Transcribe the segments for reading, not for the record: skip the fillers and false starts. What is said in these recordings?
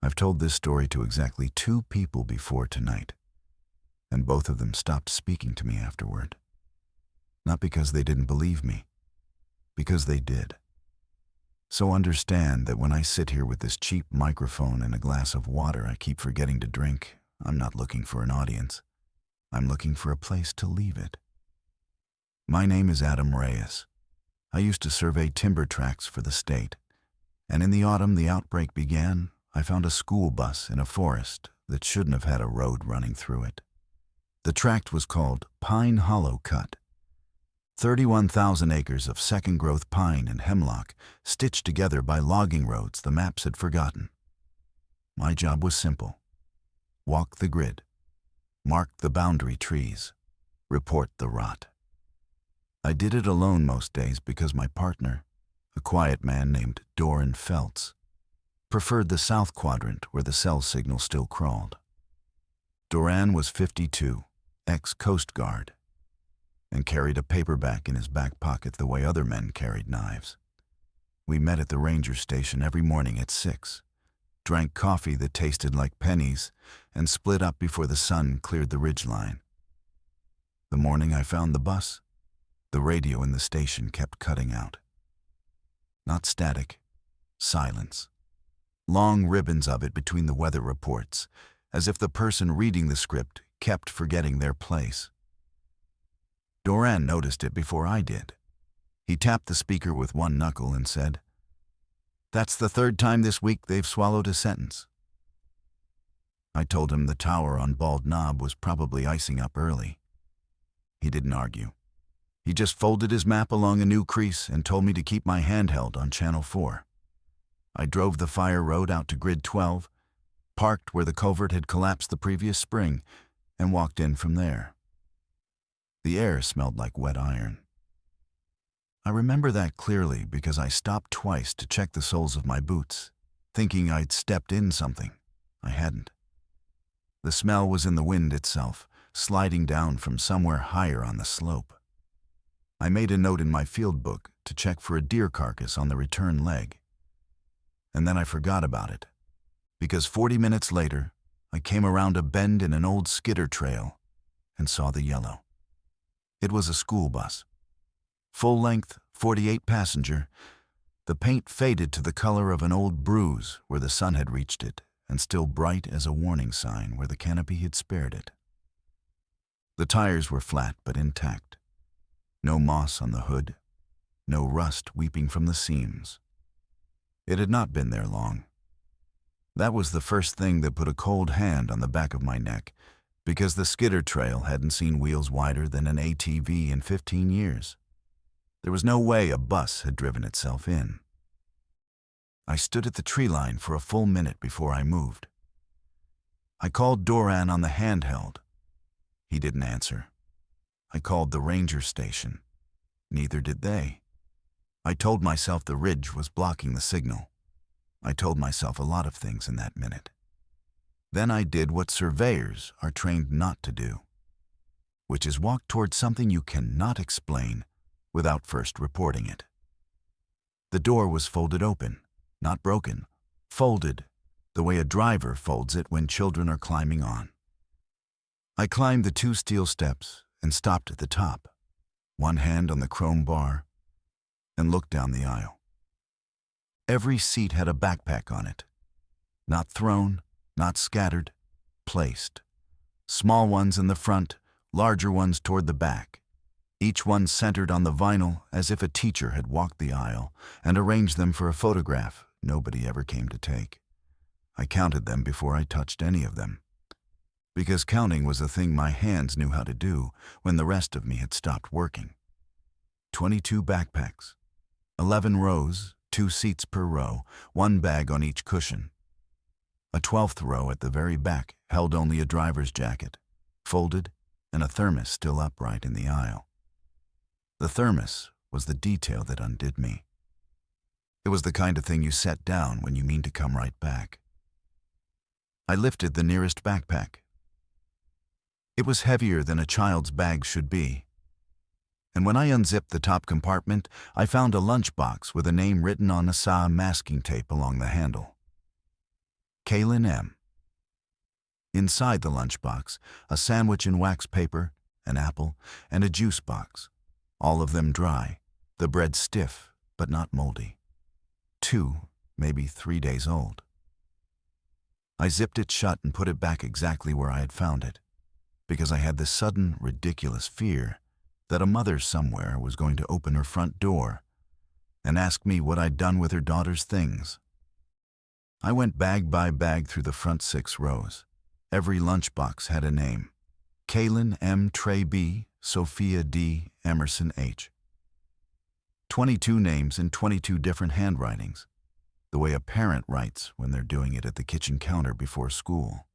I've told this story to exactly 2 people before tonight, and both of them stopped speaking to me afterward. Not because they didn't believe me, because they did. So understand that when I sit here with this cheap microphone and a glass of water I keep forgetting to drink, I'm not looking for an audience. I'm looking for a place to leave it. My name is Adam Reyes. I used to survey timber tracts for the state, and in the autumn the outbreak began. I found a school bus in a forest that shouldn't have had a road running through it. The tract was called Pine Hollow Cut. 31,000 acres of second-growth pine and hemlock stitched together by logging roads the maps had forgotten. My job was simple. Walk the grid. Mark the boundary trees. Report the rot. I did it alone most days because my partner, a quiet man named Doran Feltz, preferred the south quadrant where the cell signal still crawled. Doran was 52, ex-Coast Guard, and carried a paperback in his back pocket the way other men carried knives. We met at the ranger station every morning at 6, drank coffee that tasted like pennies, and split up before the sun cleared the ridgeline. The morning I found the bus, the radio in the station kept cutting out. Not static, silence. Long ribbons of it between the weather reports, as if the person reading the script kept forgetting their place. Doran noticed it before I did. He tapped the speaker with one knuckle and said, "That's the 3rd time this week they've swallowed a sentence." I told him the tower on Bald Knob was probably icing up early. He didn't argue. He just folded his map along a new crease and told me to keep my handheld on Channel 4. I drove the fire road out to Grid 12, parked where the culvert had collapsed the previous spring, and walked in from there. The air smelled like wet iron. I remember that clearly because I stopped twice to check the soles of my boots, thinking I'd stepped in something. I hadn't. The smell was in the wind itself, sliding down from somewhere higher on the slope. I made a note in my field book to check for a deer carcass on the return leg. And then I forgot about it, because 40 minutes later, I came around a bend in an old skidder trail and saw the yellow. It was a school bus. Full-length, 48-passenger, the paint faded to the color of an old bruise where the sun had reached it, and still bright as a warning sign where the canopy had spared it. The tires were flat but intact. No moss on the hood, no rust weeping from the seams. It had not been there long. That was the first thing that put a cold hand on the back of my neck, because the skidder trail hadn't seen wheels wider than an ATV in 15 years. There was no way a bus had driven itself in. I stood at the tree line for a full minute before I moved. I called Doran on the handheld. He didn't answer. I called the ranger station. Neither did they. I told myself the ridge was blocking the signal. I told myself a lot of things in that minute. Then I did what surveyors are trained not to do, which is walk towards something you cannot explain without first reporting it. The door was folded open, not broken, folded, the way a driver folds it when children are climbing on. I climbed the 2 steel steps and stopped at the top, one hand on the chrome bar, and looked down the aisle. Every seat had a backpack on it. Not thrown, not scattered, placed. Small ones in the front, larger ones toward the back. Each one centered on the vinyl as if a teacher had walked the aisle and arranged them for a photograph nobody ever came to take. I counted them before I touched any of them, because counting was a thing my hands knew how to do when the rest of me had stopped working. 22 backpacks. 11 rows, 2 seats per row, 1 bag on each cushion. A 12th row at the very back held only a driver's jacket, folded, and a thermos still upright in the aisle. The thermos was the detail that undid me. It was the kind of thing you set down when you mean to come right back. I lifted the nearest backpack. It was heavier than a child's bag should be, and when I unzipped the top compartment, I found a lunchbox with a name written on Asa masking tape along the handle. Kaylin M. Inside the lunchbox, a sandwich in wax paper, an apple, and a juice box. All of them dry, the bread stiff, but not moldy. 2, maybe 3 days old. I zipped it shut and put it back exactly where I had found it, because I had this sudden, ridiculous fear that a mother somewhere was going to open her front door and ask me what I'd done with her daughter's things. I went bag by bag through the front 6 rows. Every lunchbox had a name. Kaylin M. Trey B. Sophia D. Emerson H. 22 names in 22 different handwritings, the way a parent writes when they're doing it at the kitchen counter before school.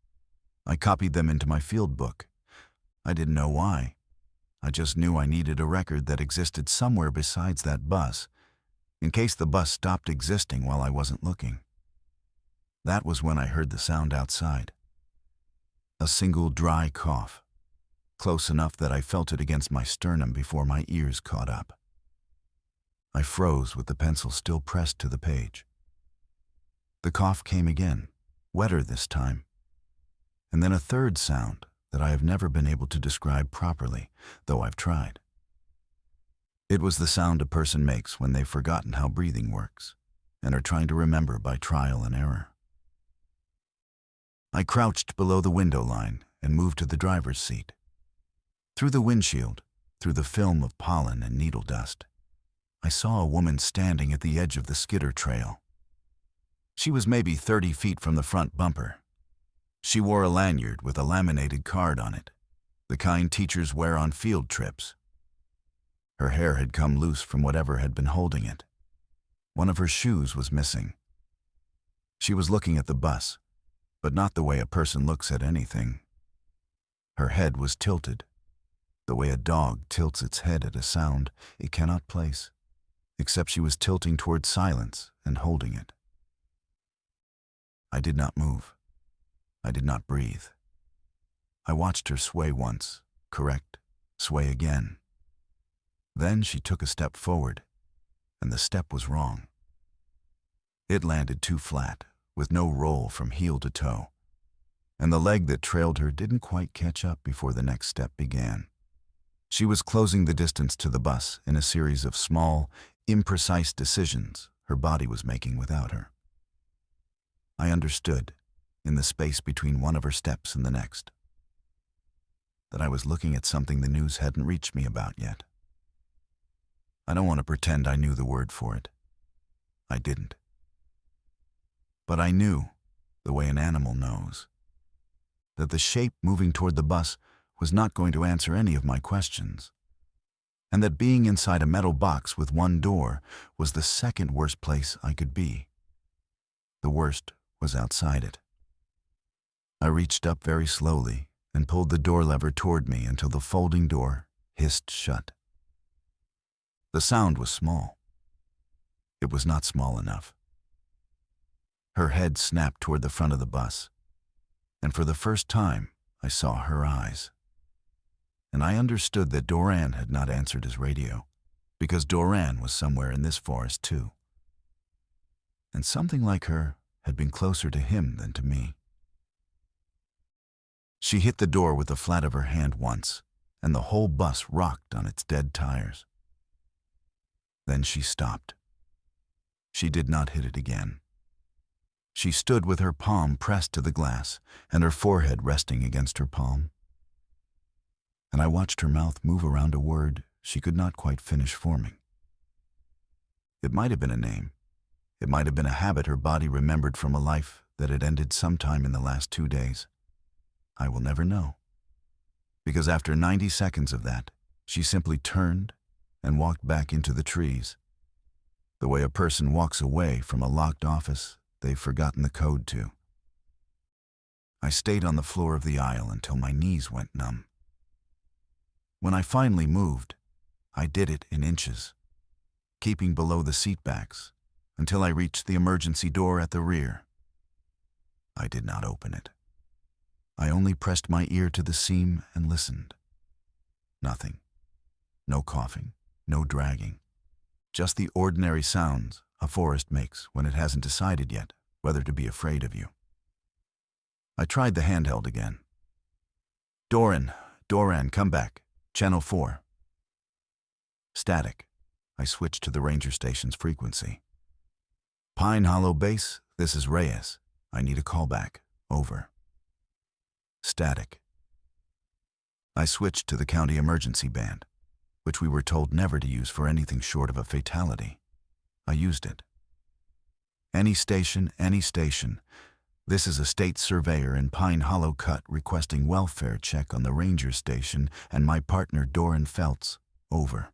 I copied them into my field book. I didn't know why. I just knew I needed a record that existed somewhere besides that bus, in case the bus stopped existing while I wasn't looking. That was when I heard the sound outside. A single dry cough, close enough that I felt it against my sternum before my ears caught up. I froze with the pencil still pressed to the page. The cough came again, wetter this time, and then a third sound that I have never been able to describe properly, though I've tried. It was the sound a person makes when they've forgotten how breathing works and are trying to remember by trial and error. I crouched below the window line and moved to the driver's seat. Through the windshield, through the film of pollen and needle dust, I saw a woman standing at the edge of the skidder trail. She was maybe 30 feet from the front bumper. She wore a lanyard with a laminated card on it, the kind teachers wear on field trips. Her hair had come loose from whatever had been holding it. One of her shoes was missing. She was looking at the bus, but not the way a person looks at anything. Her head was tilted, the way a dog tilts its head at a sound it cannot place, except she was tilting toward silence and holding it. I did not move. I did not breathe. I watched her sway once, correct, sway again. Then she took a step forward, and the step was wrong. It landed too flat, with no roll from heel to toe, and the leg that trailed her didn't quite catch up before the next step began. She was closing the distance to the bus in a series of small, imprecise decisions her body was making without her. I understood, in the space between one of her steps and the next, that I was looking at something the news hadn't reached me about yet. I don't want to pretend I knew the word for it. I didn't. But I knew, the way an animal knows, that the shape moving toward the bus was not going to answer any of my questions, and that being inside a metal box with one door was the second worst place I could be. The worst was outside it. I reached up very slowly and pulled the door lever toward me until the folding door hissed shut. The sound was small. It was not small enough. Her head snapped toward the front of the bus, and for the first time I saw her eyes. And I understood that Doran had not answered his radio, because Doran was somewhere in this forest too. And something like her had been closer to him than to me. She hit the door with the flat of her hand once, and the whole bus rocked on its dead tires. Then she stopped. She did not hit it again. She stood with her palm pressed to the glass and her forehead resting against her palm. And I watched her mouth move around a word she could not quite finish forming. It might have been a name. It might have been a habit her body remembered from a life that had ended sometime in the last 2 days. I will never know. Because after 90 seconds of that, she simply turned and walked back into the trees, the way a person walks away from a locked office they've forgotten the code to. I stayed on the floor of the aisle until my knees went numb. When I finally moved, I did it in inches, keeping below the seat backs until I reached the emergency door at the rear. I did not open it. I only pressed my ear to the seam and listened. Nothing. No coughing, no dragging. Just the ordinary sounds a forest makes when it hasn't decided yet whether to be afraid of you. I tried the handheld again. Doran, come back. Channel 4. Static. I switched to the ranger station's frequency. Pine Hollow Base, this is Reyes. I need a callback. Over. Static. I switched to the county emergency band, which we were told never to use for anything short of a fatality. I used it. Any station. This is a state surveyor in Pine Hollow Cut requesting welfare check on the ranger station and my partner Doran Feltz. Over.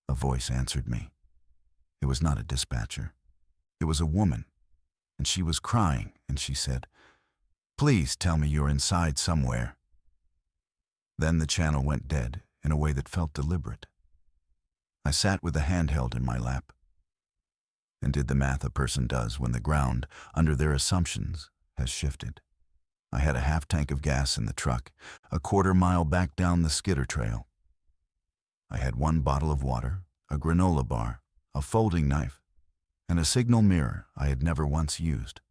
A voice answered me. It was not a dispatcher. It was a woman, and she was crying, and she said, "Please tell me you're inside somewhere." Then the channel went dead in a way that felt deliberate. I sat with the handheld in my lap and did the math a person does when the ground, under their assumptions, has shifted. I had a half tank of gas in the truck, a quarter-mile back down the skidder trail. I had 1 bottle of water, a granola bar, a folding knife, and a signal mirror I had never once used.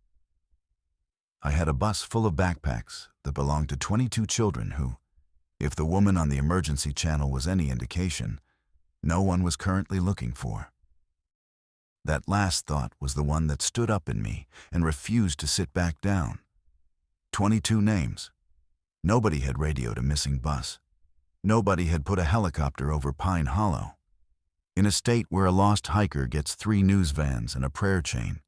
I had a bus full of backpacks that belonged to 22 children who, if the woman on the emergency channel was any indication, no one was currently looking for. That last thought was the one that stood up in me and refused to sit back down. 22 names. Nobody had radioed a missing bus. Nobody had put a helicopter over Pine Hollow. In a state where a lost hiker gets 3 news vans and a prayer chain,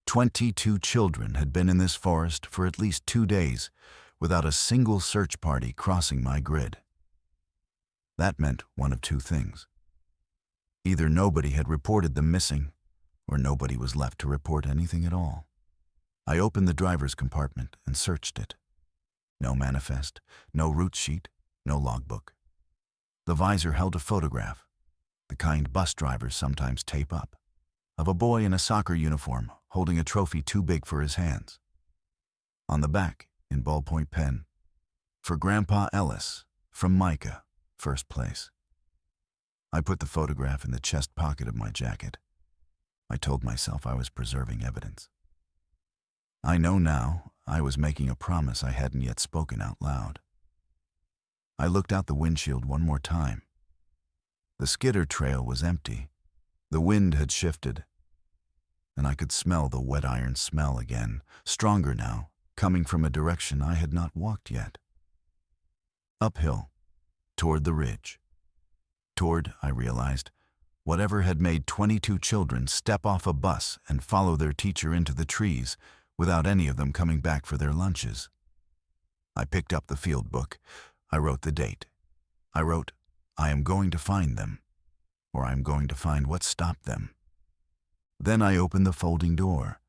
22 children had been in this forest for at least 2 days without a single search party crossing my grid. That meant one of 2 things. Either nobody had reported them missing, or nobody was left to report anything at all. I opened the driver's compartment and searched it. No manifest, no route sheet, no logbook. The visor held a photograph, the kind bus drivers sometimes tape up, of a boy in a soccer uniform holding a trophy too big for his hands. On the back, in ballpoint pen, "For Grandpa Ellis, from Micah, first place." I put the photograph in the chest pocket of my jacket. I told myself I was preserving evidence. I know now I was making a promise I hadn't yet spoken out loud. I looked out the windshield one more time. The skidder trail was empty. The wind had shifted, and I could smell the wet iron smell again, stronger now, coming from a direction I had not walked yet. Uphill, toward the ridge. Toward, I realized, whatever had made 22 children step off a bus and follow their teacher into the trees without any of them coming back for their lunches. I picked up the field book. I wrote the date. I wrote, "I am going to find them," or "I am going to find what stopped them." Then I opened the folding door,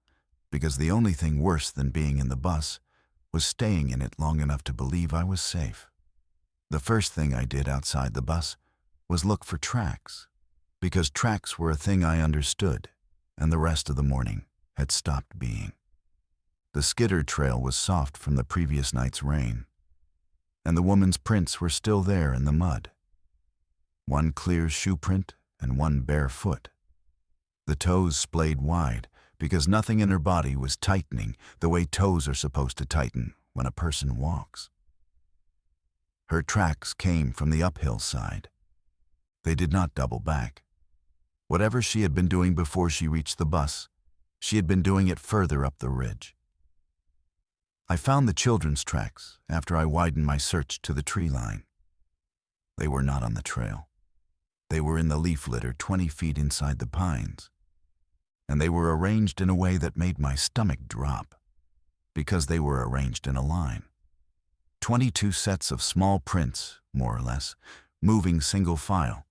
because the only thing worse than being in the bus was staying in it long enough to believe I was safe. The first thing I did outside the bus was look for tracks, because tracks were a thing I understood, and the rest of the morning had stopped being. The skidder trail was soft from the previous night's rain, and the woman's prints were still there in the mud. 1 clear shoe print and 1 bare foot. The toes splayed wide because nothing in her body was tightening the way toes are supposed to tighten when a person walks. Her tracks came from the uphill side. They did not double back. Whatever she had been doing before she reached the bus, she had been doing it further up the ridge. I found the children's tracks after I widened my search to the tree line. They were not on the trail. They were in the leaf litter 20 feet inside the pines, and they were arranged in a way that made my stomach drop, because they were arranged in a line. 22 sets of small prints, more or less, moving single file,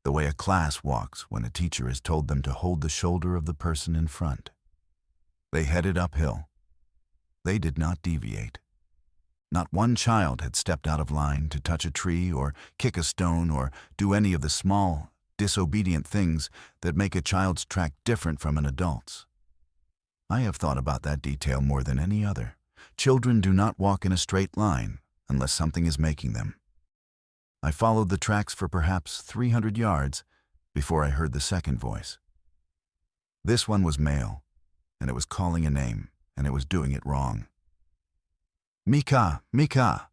the way a class walks when a teacher has told them to hold the shoulder of the person in front. They headed uphill. They did not deviate. Not one child had stepped out of line to touch a tree or kick a stone or do any of the small, disobedient things that make a child's track different from an adult's. I have thought about that detail more than any other. Children do not walk in a straight line unless something is making them. I followed the tracks for perhaps 300 yards before I heard the second voice. This one was male, and it was calling a name, and it was doing it wrong. Mika, Mika.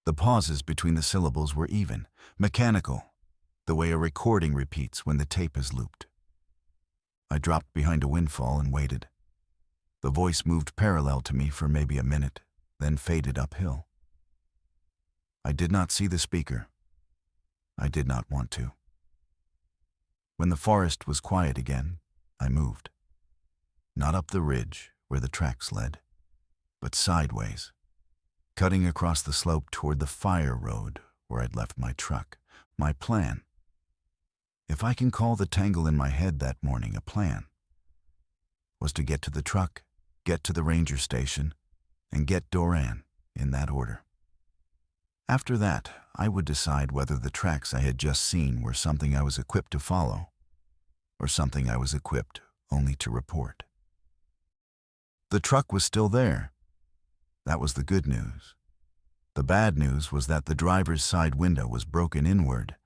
The pauses between the syllables were even, mechanical, the way a recording repeats when the tape is looped. I dropped behind a windfall and waited. The voice moved parallel to me for maybe a minute, then faded uphill. I did not see the speaker. I did not want to. When the forest was quiet again, I moved. Not up the ridge where the tracks led, but sideways, cutting across the slope toward the fire road where I'd left my truck. My plan, if I can call the tangle in my head that morning a plan, was to get to the truck, get to the ranger station, and get Doran, in that order. After that, I would decide whether the tracks I had just seen were something I was equipped to follow, or something I was equipped only to report. The truck was still there. That was the good news. The bad news was that the driver's side window was broken inward,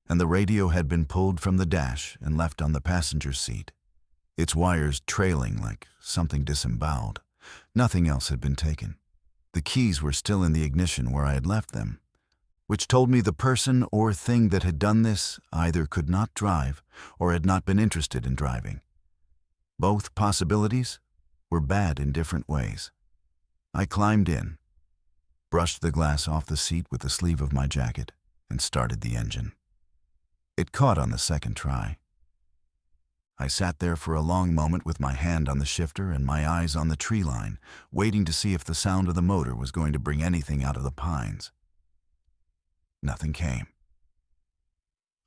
and the radio had been pulled from the dash and left on the passenger seat, its wires trailing like something disemboweled. Nothing else had been taken. The keys were still in the ignition where I had left them, which told me the person or thing that had done this either could not drive or had not been interested in driving. Both possibilities were bad in different ways. I climbed in, brushed the glass off the seat with the sleeve of my jacket, and started the engine. It caught on the second try. I sat there for a long moment with my hand on the shifter and my eyes on the tree line, waiting to see if the sound of the motor was going to bring anything out of the pines. Nothing came.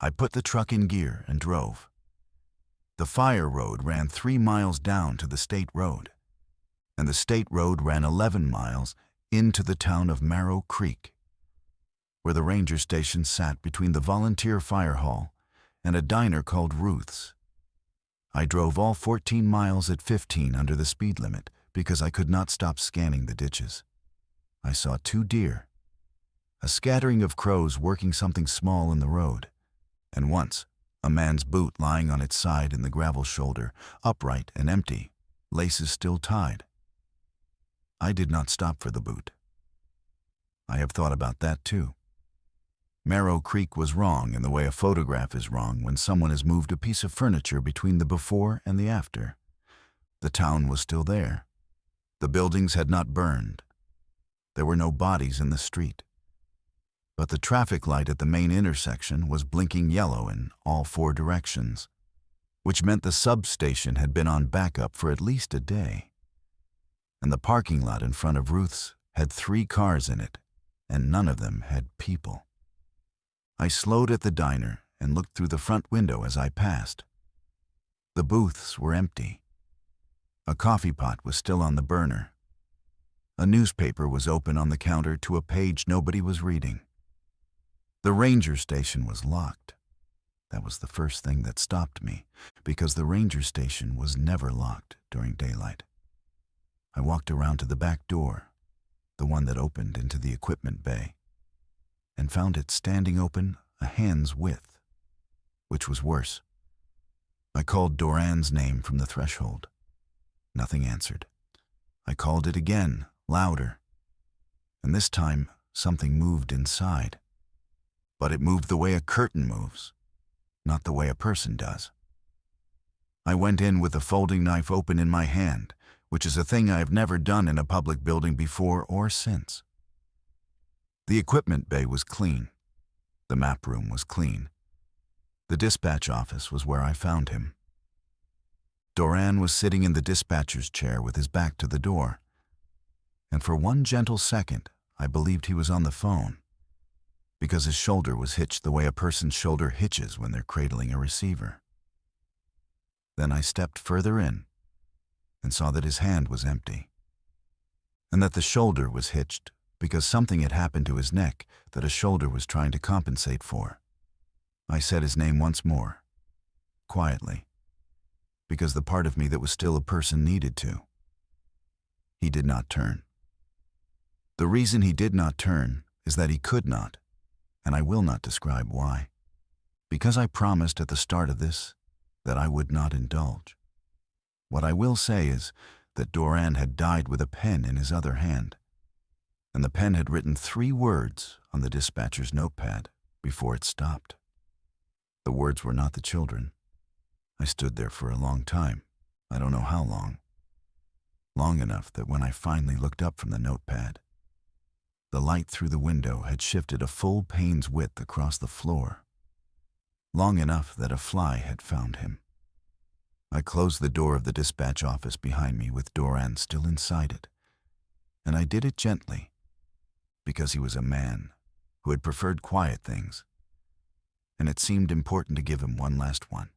I put the truck in gear and drove. The fire road ran 3 miles down to the state road, and the state road ran 11 miles into the town of Marrow Creek, where the ranger station sat between the volunteer fire hall and a diner called Ruth's. I drove all 14 miles at 15 under the speed limit because I could not stop scanning the ditches. I saw 2 deer, a scattering of crows working something small in the road, and once a man's boot lying on its side in the gravel shoulder, upright and empty, laces still tied. I did not stop for the boot. I have thought about that too. Marrow Creek was wrong in the way a photograph is wrong when someone has moved a piece of furniture between the before and the after. The town was still there. The buildings had not burned. There were no bodies in the street. But the traffic light at the main intersection was blinking yellow in all 4 directions, which meant the substation had been on backup for at least a day. And the parking lot in front of Ruth's had 3 cars in it, and none of them had people. I slowed at the diner and looked through the front window as I passed. The booths were empty. A coffee pot was still on the burner. A newspaper was open on the counter to a page nobody was reading. The ranger station was locked. That was the first thing that stopped me, because the ranger station was never locked during daylight. I walked around to the back door, the one that opened into the equipment bay, and found it standing open a hand's width, which was worse. I called Doran's name from the threshold. Nothing answered. I called it again, louder, and this time something moved inside. But it moved the way a curtain moves, not the way a person does. I went in with the folding knife open in my hand, which is a thing I have never done in a public building before or since. The equipment bay was clean. The map room was clean. The dispatch office was where I found him. Doran was sitting in the dispatcher's chair with his back to the door, and for one gentle second I believed he was on the phone, because his shoulder was hitched the way a person's shoulder hitches when they're cradling a receiver. Then I stepped further in and saw that his hand was empty, and that the shoulder was hitched because something had happened to his neck that a shoulder was trying to compensate for. I said his name once more, quietly, because the part of me that was still a person needed to. He did not turn. The reason he did not turn is that he could not, and I will not describe why, because I promised at the start of this that I would not indulge. What I will say is that Doran had died with a pen in his other hand, and the pen had written 3 words on the dispatcher's notepad before it stopped. The words were not the children. I stood there for a long time. I don't know how long. Long enough that when I finally looked up from the notepad, the light through the window had shifted a full pane's width across the floor, long enough that a fly had found him. I closed the door of the dispatch office behind me with Doran still inside it, and I did it gently, because he was a man who had preferred quiet things, and it seemed important to give him one last one.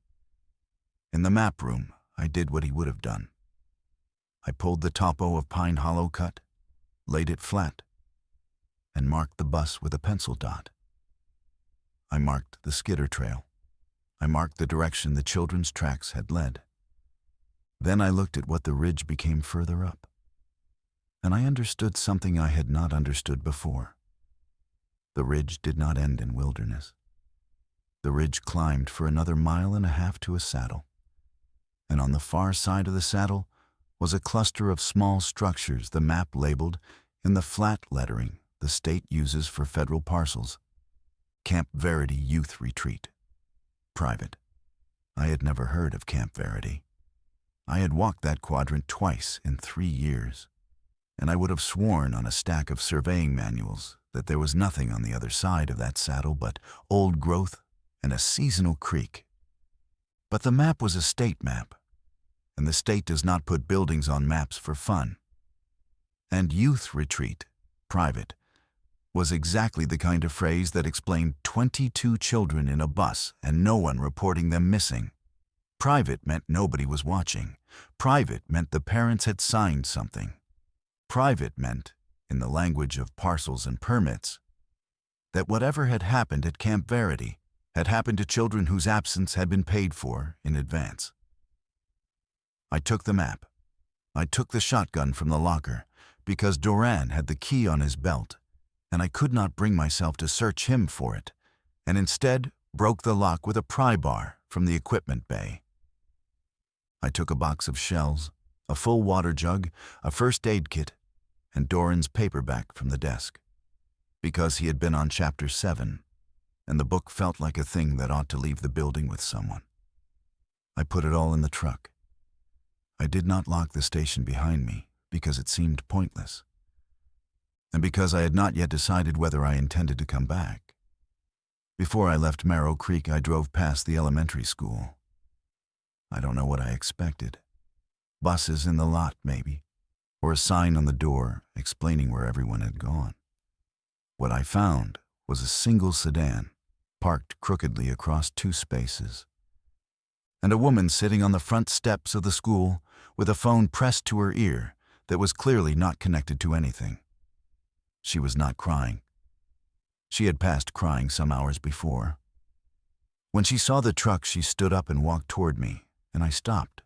In the map room, I did what he would have done. I pulled the topo of Pine Hollow cut, laid it flat, and marked the bus with a pencil dot. I marked the skidder trail. I marked the direction the children's tracks had led. Then I looked at what the ridge became further up, and I understood something I had not understood before. The ridge did not end in wilderness. The ridge climbed for another 1.5 miles to a saddle, and on the far side of the saddle was a cluster of small structures the map labeled in the flat lettering the state uses for federal parcels: Camp Verity Youth Retreat. Private. I had never heard of Camp Verity. I had walked that quadrant twice in 3 years, and I would have sworn on a stack of surveying manuals that there was nothing on the other side of that saddle but old growth and a seasonal creek. But the map was a state map, and the state does not put buildings on maps for fun. And youth retreat, private, was exactly the kind of phrase that explained 22 children in a bus and no one reporting them missing. Private meant nobody was watching. Private meant the parents had signed something. Private meant, in the language of parcels and permits, that whatever had happened at Camp Verity had happened to children whose absence had been paid for in advance. I took the map. I took the shotgun from the locker because Doran had the key on his belt, and I could not bring myself to search him for it, and instead broke the lock with a pry bar from the equipment bay. I took a box of shells, a full water jug, a first aid kit, and Doran's paperback from the desk, because he had been on Chapter 7, and the book felt like a thing that ought to leave the building with someone. I put it all in the truck. I did not lock the station behind me because it seemed pointless, and because I had not yet decided whether I intended to come back. Before I left Marrow Creek, I drove past the elementary school. I don't know what I expected. Buses in the lot, maybe, or a sign on the door explaining where everyone had gone. What I found was a single sedan parked crookedly across 2 spaces, and a woman sitting on the front steps of the school with a phone pressed to her ear that was clearly not connected to anything. She was not crying. She had passed crying some hours before. When she saw the truck, she stood up and walked toward me, and I stopped,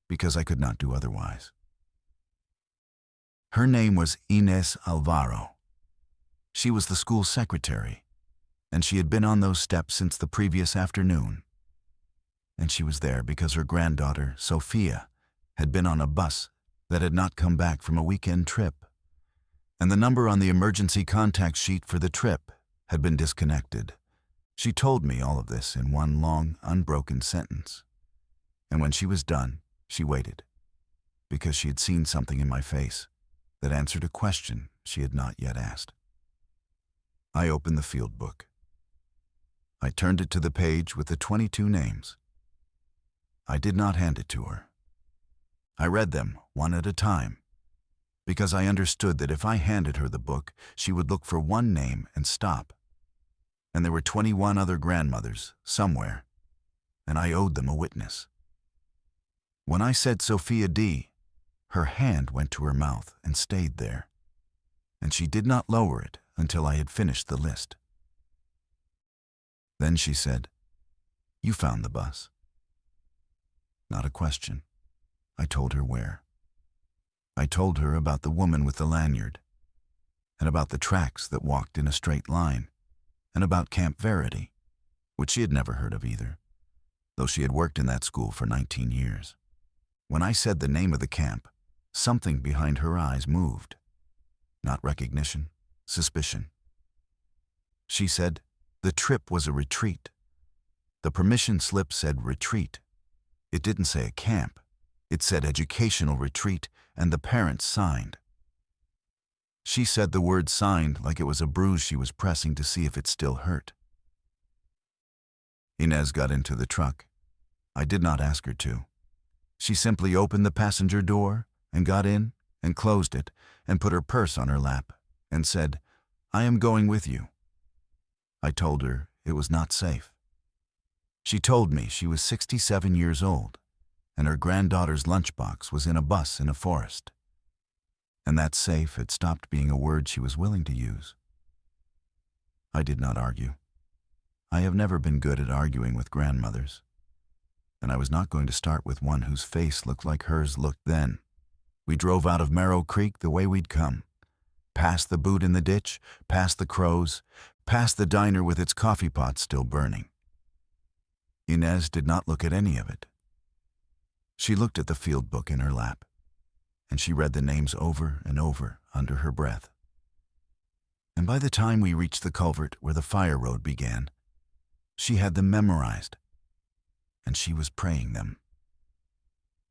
because I could not do otherwise. Her name was Inés Alvaro. She was the school secretary, and she had been on those steps since the previous afternoon. And she was there because her granddaughter, Sophia, had been on a bus that had not come back from a weekend trip, and the number on the emergency contact sheet for the trip had been disconnected. She told me all of this in one long, unbroken sentence. And when she was done, she waited, because she had seen something in my face that answered a question she had not yet asked. I opened the field book. I turned it to the page with the 22 names. I did not hand it to her. I read them one at a time, because I understood that if I handed her the book, she would look for one name and stop. And there were 21 other grandmothers somewhere, and I owed them a witness. When I said Sophia D., her hand went to her mouth and stayed there, and she did not lower it until I had finished the list. Then she said, "You found the bus." Not a question. I told her where. I told her about the woman with the lanyard, and about the tracks that walked in a straight line, and about Camp Verity, which she had never heard of either, though she had worked in that school for 19 years. When I said the name of the camp, Something behind her eyes moved. Not recognition, suspicion. She said the trip was a retreat. The permission slip said retreat. It didn't say a camp. It said educational retreat, and the parents signed. She said the word signed like it was a bruise she was pressing to see if it still hurt. Inez got into the truck. I did not ask her to. She simply opened the passenger door and got in and closed it and put her purse on her lap and said, "I am going with you." I told her it was not safe. She told me she was 67 years old and her granddaughter's lunchbox was in a bus in a forest. And that safe had stopped being a word she was willing to use. I did not argue. I have never been good at arguing with grandmothers, and I was not going to start with one whose face looked like hers looked then. We drove out of Marrow Creek the way we'd come, past the boot in the ditch, past the crows, past the diner with its coffee pot still burning. Inez did not look at any of it. She looked at the field book in her lap, and she read the names over and over under her breath. And by the time we reached the culvert where the fire road began, she had them memorized, and she was praying them.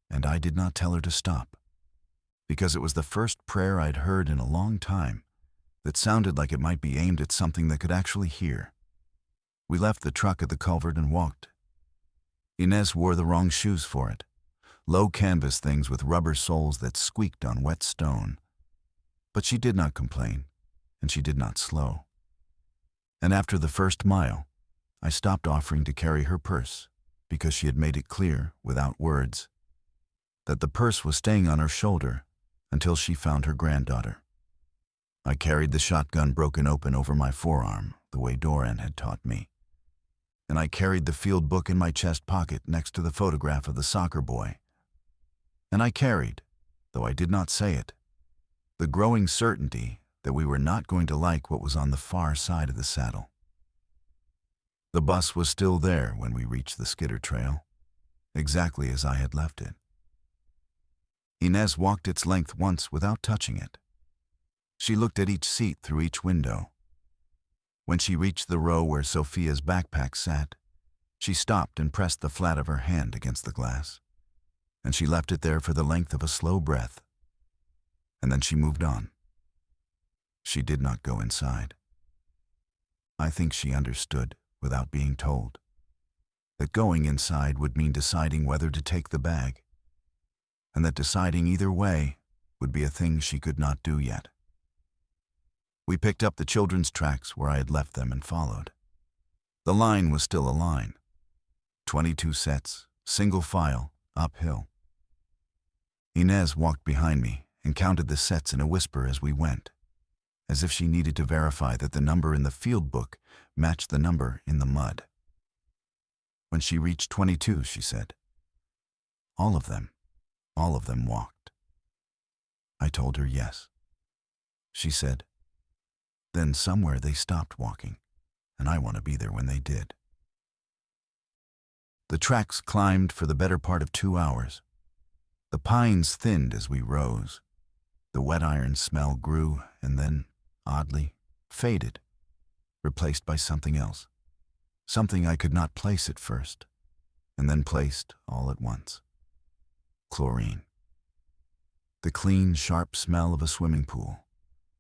And I did not tell her to stop, because it was the first prayer I'd heard in a long time that sounded like it might be aimed at something that could actually hear. We left the truck at the culvert and walked. Inez wore the wrong shoes for it, low canvas things with rubber soles that squeaked on wet stone. But she did not complain, and she did not slow. And after the first mile, I stopped offering to carry her purse because she had made it clear, without words, that the purse was staying on her shoulder until she found her granddaughter. I carried the shotgun broken open over my forearm, the way Doran had taught me. And I carried the field book in my chest pocket next to the photograph of the soccer boy. And I carried, though I did not say it, the growing certainty that we were not going to like what was on the far side of the saddle. The bus was still there when we reached the skidder trail, exactly as I had left it. Inez walked its length once without touching it. She looked at each seat through each window. When she reached the row where Sophia's backpack sat, she stopped and pressed the flat of her hand against the glass, and she left it there for the length of a slow breath, and then she moved on. She did not go inside. I think she understood, without being told, that going inside would mean deciding whether to take the bag, and that deciding either way would be a thing she could not do yet. We picked up the children's tracks where I had left them and followed. The line was still a line. 22 sets, single file, uphill. Inez walked behind me and counted the sets in a whisper as we went, as if she needed to verify that the number in the field book matched the number in the mud. When she reached 22, she said, all of them walked." I told her yes. She said, "Then somewhere they stopped walking, and I want to be there when they did." The tracks climbed for the better part of 2 hours. The pines thinned as we rose. The wet iron smell grew and then, oddly, faded, replaced by something else. Something I could not place at first, and then placed all at once. Chlorine. The clean, sharp smell of a swimming pool.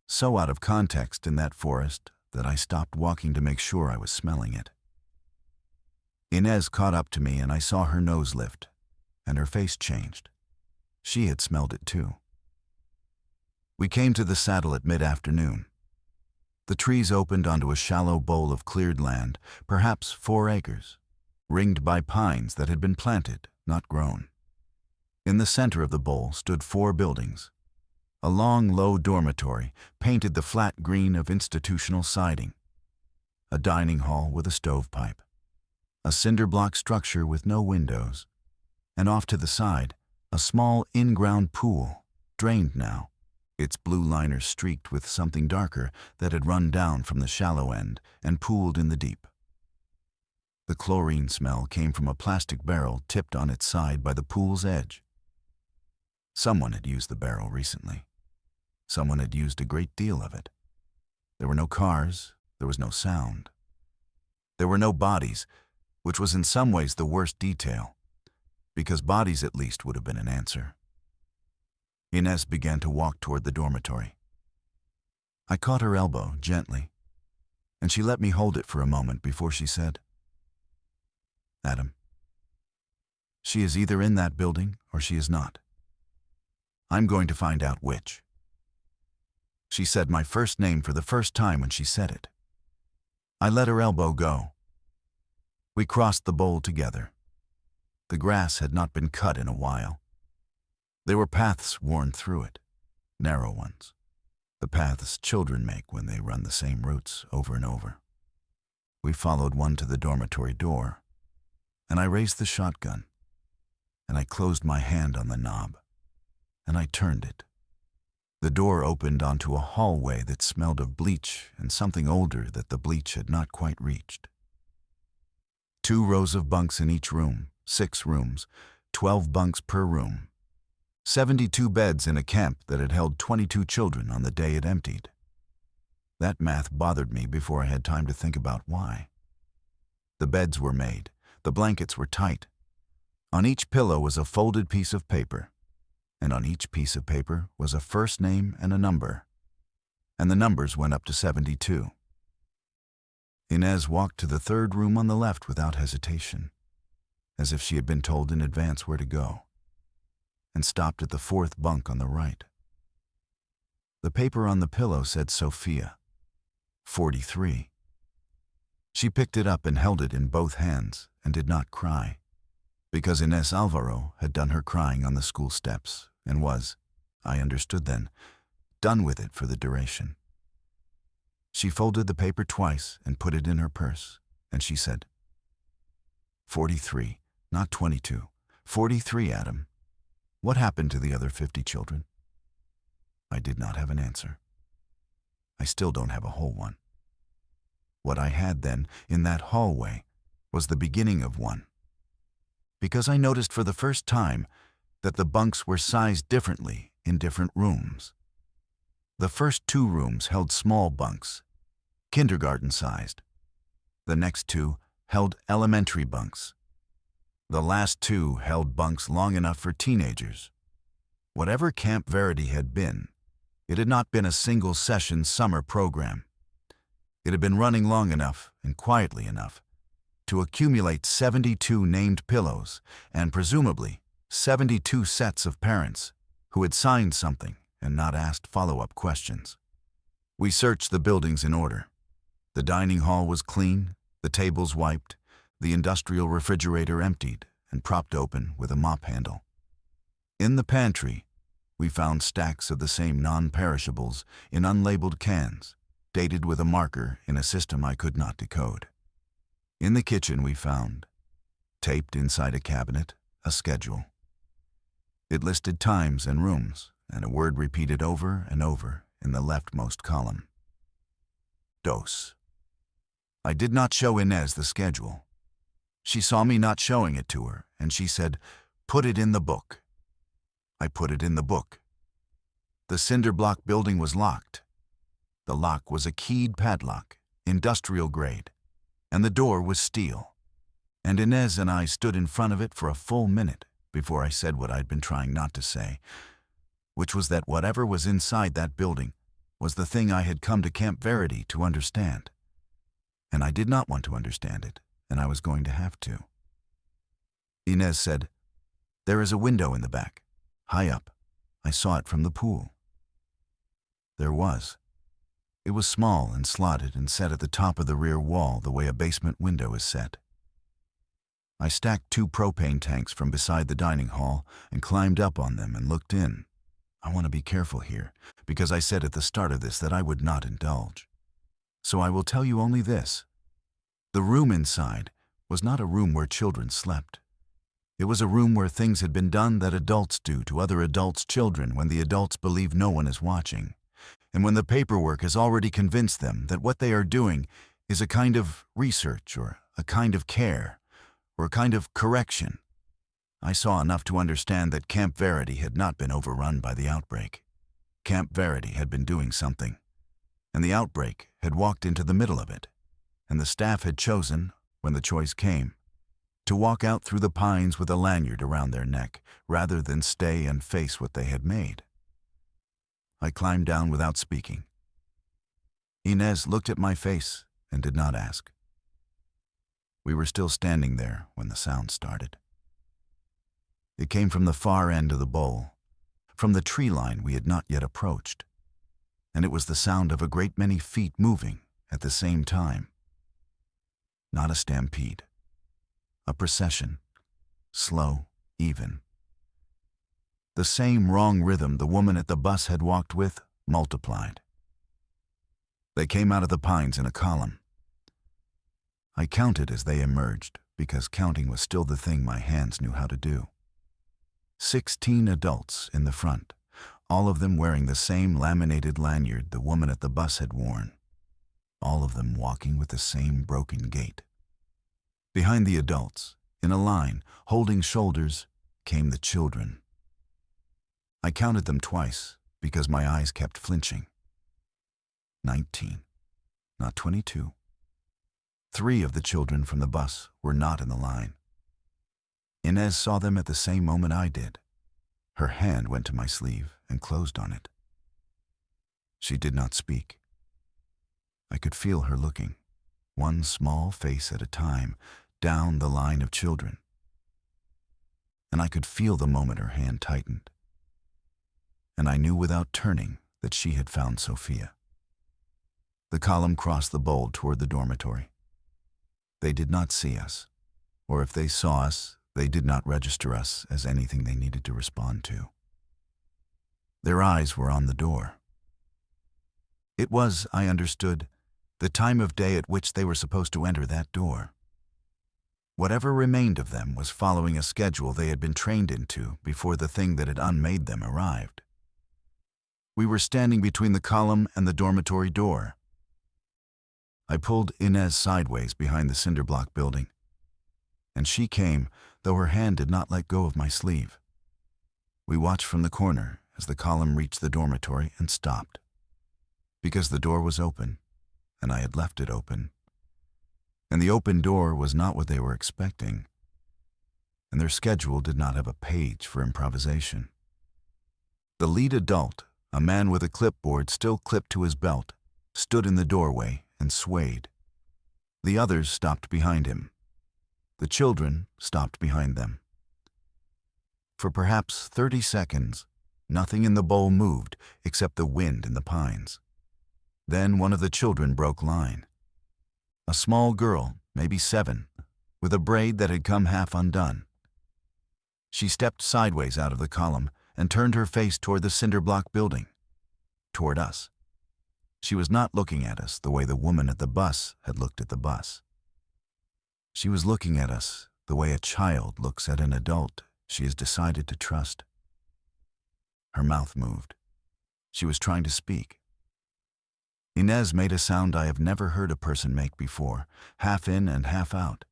So out of context in that forest that I stopped walking to make sure I was smelling it. Inez caught up to me and I saw her nose lift, and her face changed. She had smelled it too. We came to the saddle at mid-afternoon. The trees opened onto a shallow bowl of cleared land, perhaps 4 acres, ringed by pines that had been planted, not grown. In the center of the bowl stood 4 buildings. A long, low dormitory painted the flat green of institutional siding. A dining hall with a stovepipe. A cinder block structure with no windows. And off to the side, a small in-ground pool, drained now, its blue liner streaked with something darker that had run down from the shallow end and pooled in the deep. The chlorine smell came from a plastic barrel tipped on its side by the pool's edge. Someone had used the barrel recently. Someone had used a great deal of it. There were no cars, there was no sound. There were no bodies, which was in some ways the worst detail, because bodies at least would have been an answer. Inez began to walk toward the dormitory. I caught her elbow gently, and she let me hold it for a moment before she said, "Adam, she is either in that building or she is not. I'm going to find out which." She said my first name for the first time when she said it. I let her elbow go. We crossed the bowl together. The grass had not been cut in a while. There were paths worn through it, narrow ones, the paths children make when they run the same routes over and over. We followed one to the dormitory door, and I raised the shotgun, and I closed my hand on the knob, and I turned it. The door opened onto a hallway that smelled of bleach and something older that the bleach had not quite reached. 2 rows of bunks in each room, 6 rooms, 12 bunks per room. 72 beds in a camp that had held 22 children on the day it emptied. That math bothered me before I had time to think about why. The beds were made. The blankets were tight. On each pillow was a folded piece of paper, and on each piece of paper was a first name and a number, and the numbers went up to 72. Inez walked to the 3rd room on the left without hesitation, as if she had been told in advance where to go, and stopped at the 4th bunk on the right. The paper on the pillow said Sophia, 43. She picked it up and held it in both hands and did not cry, because Inez Alvaro had done her crying on the school steps and was, I understood then, done with it for the duration. She folded the paper twice and put it in her purse, and she said, 43, not 22. 43, Adam. What happened to the other 50 children? I did not have an answer. I still don't have a whole one. What I had then, in that hallway, was the beginning of one. Because I noticed for the first time that the bunks were sized differently in different rooms. The first 2 rooms held small bunks, kindergarten-sized. The next 2 held elementary bunks. The last 2 held bunks long enough for teenagers. Whatever Camp Verity had been, it had not been a single-session summer program. It had been running long enough and quietly enough to accumulate 72 named pillows and presumably 72 sets of parents who had signed something and not asked follow-up questions. We searched the buildings in order. The dining hall was clean, the tables wiped, the industrial refrigerator emptied and propped open with a mop handle. In the pantry, we found stacks of the same non-perishables in unlabeled cans, dated with a marker in a system I could not decode. In the kitchen we found, taped inside a cabinet, a schedule. It listed times and rooms, and a word repeated over and over in the leftmost column. Dose. I did not show Inez the schedule. She saw me not showing it to her, and she said, "Put it in the book." I put it in the book. The cinder block building was locked. The lock was a keyed padlock, industrial grade, and the door was steel. And Inez and I stood in front of it for a full minute before I said what I'd been trying not to say, which was that whatever was inside that building was the thing I had come to Camp Verity to understand. And I did not want to understand it, and I was going to have to. Inez said, "There is a window in the back, high up. I saw it from the pool." There was. It was small and slotted and set at the top of the rear wall the way a basement window is set. I stacked 2 propane tanks from beside the dining hall and climbed up on them and looked in. I want to be careful here, because I said at the start of this that I would not indulge. So I will tell you only this. The room inside was not a room where children slept. It was a room where things had been done that adults do to other adults' children when the adults believe no one is watching, and when the paperwork has already convinced them that what they are doing is a kind of research or a kind of care or a kind of correction, I saw enough to understand that Camp Verity had not been overrun by the outbreak. Camp Verity had been doing something, and the outbreak had walked into the middle of it, and the staff had chosen, when the choice came, to walk out through the pines with a lanyard around their neck rather than stay and face what they had made. I climbed down without speaking. Inez looked at my face and did not ask. We were still standing there when the sound started. It came from the far end of the bowl, from the tree line we had not yet approached, and it was the sound of a great many feet moving at the same time. Not a stampede. A procession, slow, even. The same wrong rhythm the woman at the bus had walked with, multiplied. They came out of the pines in a column. I counted as they emerged, because counting was still the thing my hands knew how to do. 16 adults in the front, all of them wearing the same laminated lanyard the woman at the bus had worn, all of them walking with the same broken gait. Behind the adults, in a line, holding shoulders, came the children. I counted them twice because my eyes kept flinching. 19, not 22. 3 of the children from the bus were not in the line. Inez saw them at the same moment I did. Her hand went to my sleeve and closed on it. She did not speak. I could feel her looking, one small face at a time, down the line of children. And I could feel the moment her hand tightened. And I knew without turning that she had found Sophia. The column crossed the bowl toward the dormitory. They did not see us, or if they saw us, they did not register us as anything they needed to respond to. Their eyes were on the door. It was, I understood, the time of day at which they were supposed to enter that door. Whatever remained of them was following a schedule they had been trained into before the thing that had unmade them arrived. We were standing between the column and the dormitory door. I pulled Inez sideways behind the cinder block building, and she came, though her hand did not let go of my sleeve. We watched from the corner as the column reached the dormitory and stopped, because the door was open, and I had left it open. And the open door was not what they were expecting, and their schedule did not have a page for improvisation. The lead adult, a man with a clipboard still clipped to his belt, stood in the doorway and swayed. The others stopped behind him. The children stopped behind them. For perhaps 30 seconds, nothing in the bowl moved except the wind in the pines. Then one of the children broke line. A small girl, maybe 7, with a braid that had come half undone. She stepped sideways out of the column and turned her face toward the cinder block building, toward us. She was not looking at us the way the woman at the bus had looked at the bus. She was looking at us the way a child looks at an adult she has decided to trust. Her mouth moved. She was trying to speak. Inez made a sound I have never heard a person make before, half in and half out,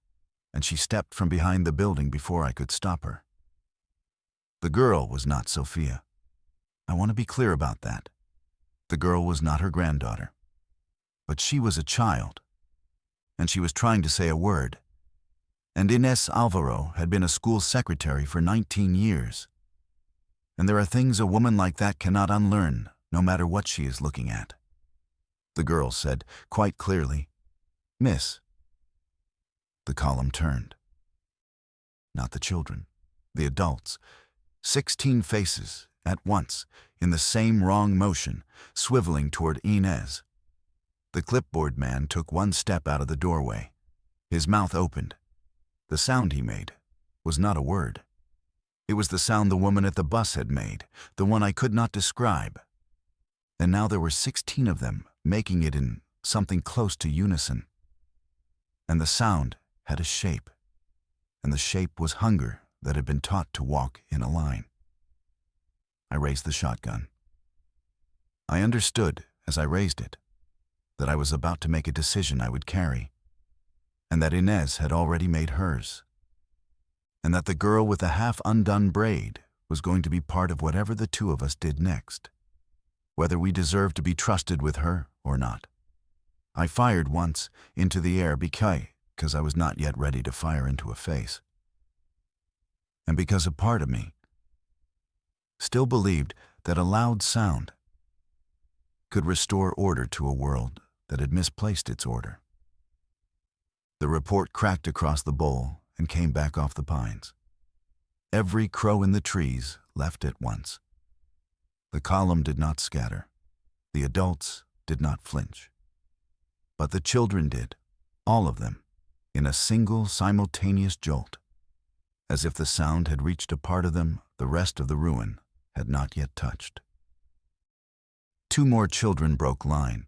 and she stepped from behind the building before I could stop her. The girl was not Sophia. I want to be clear about that. The girl was not her granddaughter. But she was a child, and she was trying to say a word. And Inez Alvaro had been a school secretary for 19 years. And there are things a woman like that cannot unlearn, no matter what she is looking at. The girl said, quite clearly, "Miss." The column turned. Not the children, the adults. 16 faces, at once, in the same wrong motion, swiveling toward Inez. The clipboard man took one step out of the doorway. His mouth opened. The sound he made was not a word. It was the sound the woman at the bus had made, the one I could not describe. And now there were 16 of them, making it in something close to unison. And the sound had a shape, and the shape was hunger that had been taught to walk in a line. I raised the shotgun. I understood, as I raised it, that I was about to make a decision I would carry, and that Inez had already made hers. and that the girl with the half-undone braid was going to be part of whatever the two of us did next, whether we deserved to be trusted with her or not. I fired once into the air because I was not yet ready to fire into a face, and because a part of me still believed that a loud sound could restore order to a world that had misplaced its order. The report cracked across the bowl and came back off the pines. Every crow in the trees left at once. The column did not scatter. The adults did not flinch. But the children did, all of them, in a single simultaneous jolt, as if the sound had reached a part of them the rest of the ruin had not yet touched. Two more children broke line,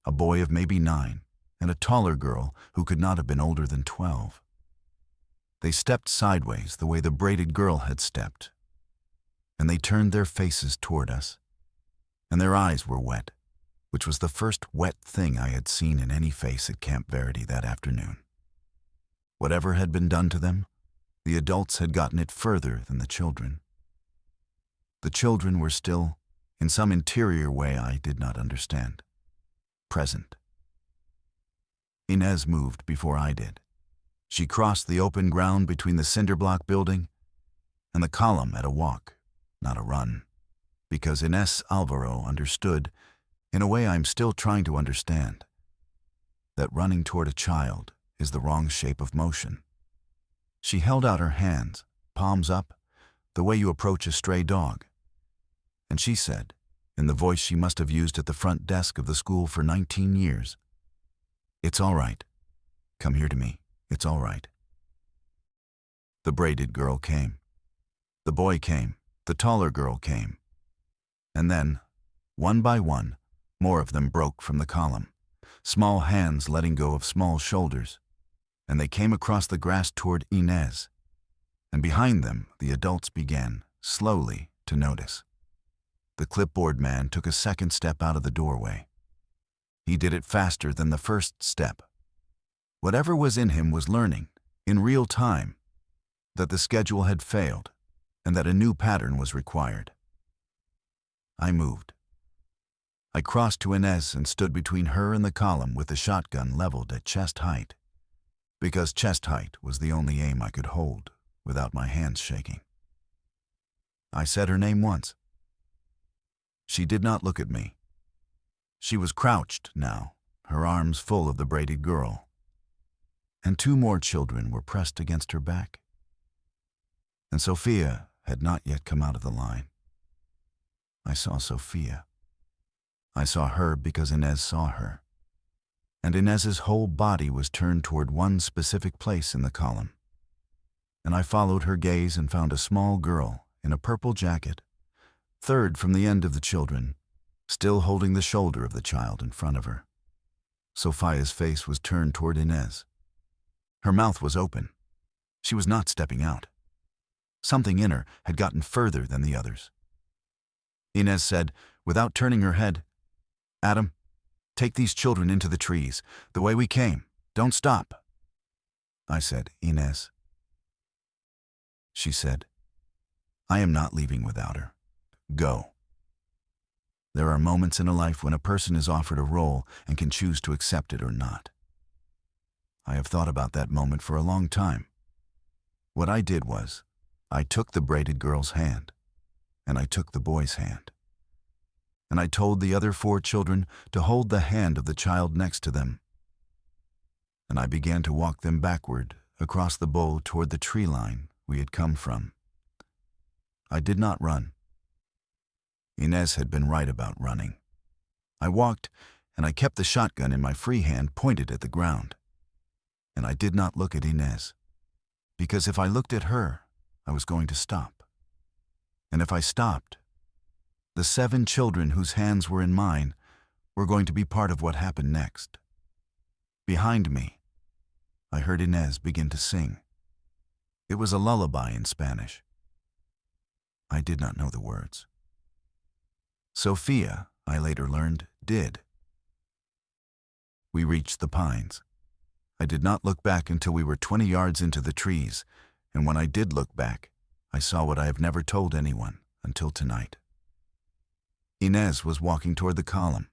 a boy of maybe 9 and a taller girl who could not have been older than 12. They stepped sideways the way the braided girl had stepped, and they turned their faces toward us, and their eyes were wet, which was the first wet thing I had seen in any face at Camp Verity that afternoon. Whatever had been done to them, the adults had gotten it further than the children. The children were still, in some interior way I did not understand, present. Inez moved before I did. She crossed the open ground between the cinder block building and the column at a walk, not a run, because Inez Alvaro understood, in a way I'm still trying to understand, that running toward a child is the wrong shape of motion. She held out her hands, palms up, the way you approach a stray dog, and she said, in the voice she must have used at the front desk of the school for 19 years, "It's all right. Come here to me. It's all right." The braided girl came. The boy came. The taller girl came. And then, one by one, more of them broke from the column, small hands letting go of small shoulders, and they came across the grass toward Inez. And behind them, the adults began, slowly, to notice. The clipboard man took a second step out of the doorway. He did it faster than the first step. Whatever was in him was learning, in real time, that the schedule had failed and that a new pattern was required. I moved. I crossed to Inez and stood between her and the column with the shotgun leveled at chest height, because chest height was the only aim I could hold without my hands shaking. I said her name once. She did not look at me. She was crouched now, her arms full of the braided girl, and 2 more children were pressed against her back. And Sophia had not yet come out of the line. I saw Sophia. I saw her because Inez saw her, and Inez's whole body was turned toward one specific place in the column. And I followed her gaze and found a small girl in a purple jacket, third from the end of the children, still holding the shoulder of the child in front of her. Sophia's face was turned toward Inez. Her mouth was open. She was not stepping out. Something in her had gotten further than the others. Inez said, without turning her head, "Adam, take these children into the trees, the way we came. Don't stop." I said, "Inez." She said, "I am not leaving without her. Go." There are moments in a life when a person is offered a role and can choose to accept it or not. I have thought about that moment for a long time. What I did was, I took the braided girl's hand, and I took the boy's hand, and I told the other 4 children to hold the hand of the child next to them, and I began to walk them backward across the bowl toward the tree line we had come from. I did not run. Inez had been right about running. I walked, and I kept the shotgun in my free hand pointed at the ground. And I did not look at Inez, because if I looked at her, I was going to stop. And if I stopped, the 7 children whose hands were in mine were going to be part of what happened next. Behind me, I heard Inez begin to sing. It was a lullaby in Spanish. I did not know the words. Sophia, I later learned, did. We reached the pines. I did not look back until we were 20 yards into the trees, And when I did look back, I saw what I have never told anyone until tonight. Inez was walking toward the column.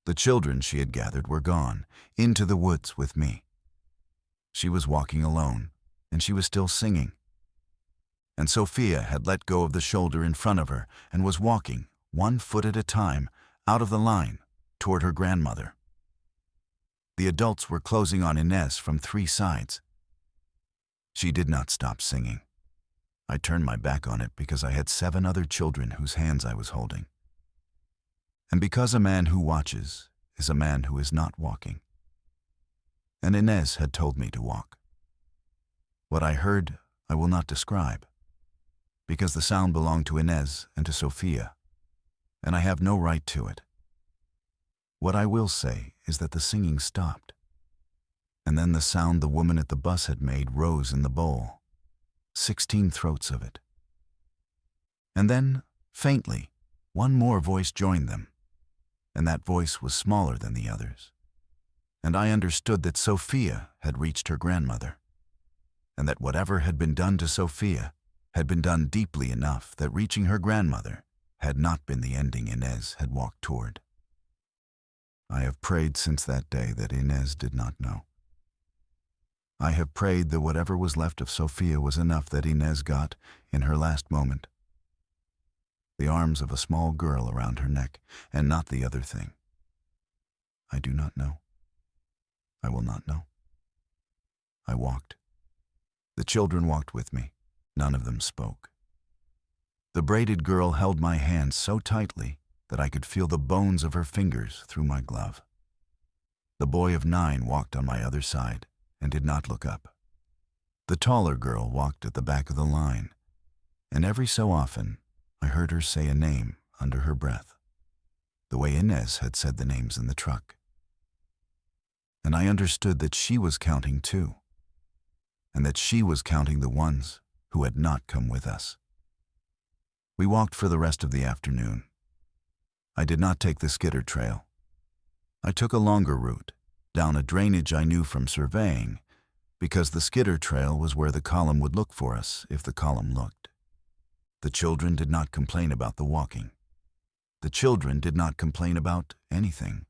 The children she had gathered were gone, into the woods with me. She was walking alone, and she was still singing. And Sophia had let go of the shoulder in front of her and was walking, 1 foot at a time, out of the line, toward her grandmother. The adults were closing on Inez from 3 sides. She did not stop singing. I turned my back on it because I had 7 other children whose hands I was holding. And because a man who watches is a man who is not walking. And Inez had told me to walk. What I heard, I will not describe, because the sound belonged to Inez and to Sophia, and I have no right to it. What I will say is that the singing stopped, and then the sound the woman at the bus had made rose in the bowl, 16 throats of it. And then, faintly, one more voice joined them, and that voice was smaller than the others. And I understood that Sophia had reached her grandmother, and that whatever had been done to Sophia had been done deeply enough that reaching her grandmother had not been the ending Inez had walked toward. I have prayed since that day that Inez did not know. I have prayed that whatever was left of Sophia was enough that Inez got, in her last moment, the arms of a small girl around her neck, and not the other thing. I do not know. I will not know. I walked. The children walked with me. None of them spoke. The braided girl held my hand so tightly that I could feel the bones of her fingers through my glove. The boy of 9 walked on my other side and did not look up. The taller girl walked at the back of the line, and every so often I heard her say a name under her breath, the way Inez had said the names in the truck. And I understood that she was counting too, and that she was counting the ones who had not come with us. We walked for the rest of the afternoon. I did not take the Skitter Trail. I took a longer route, down a drainage I knew from surveying, because the Skitter Trail was where the column would look for us if the column looked. The children did not complain about the walking. The children did not complain about anything.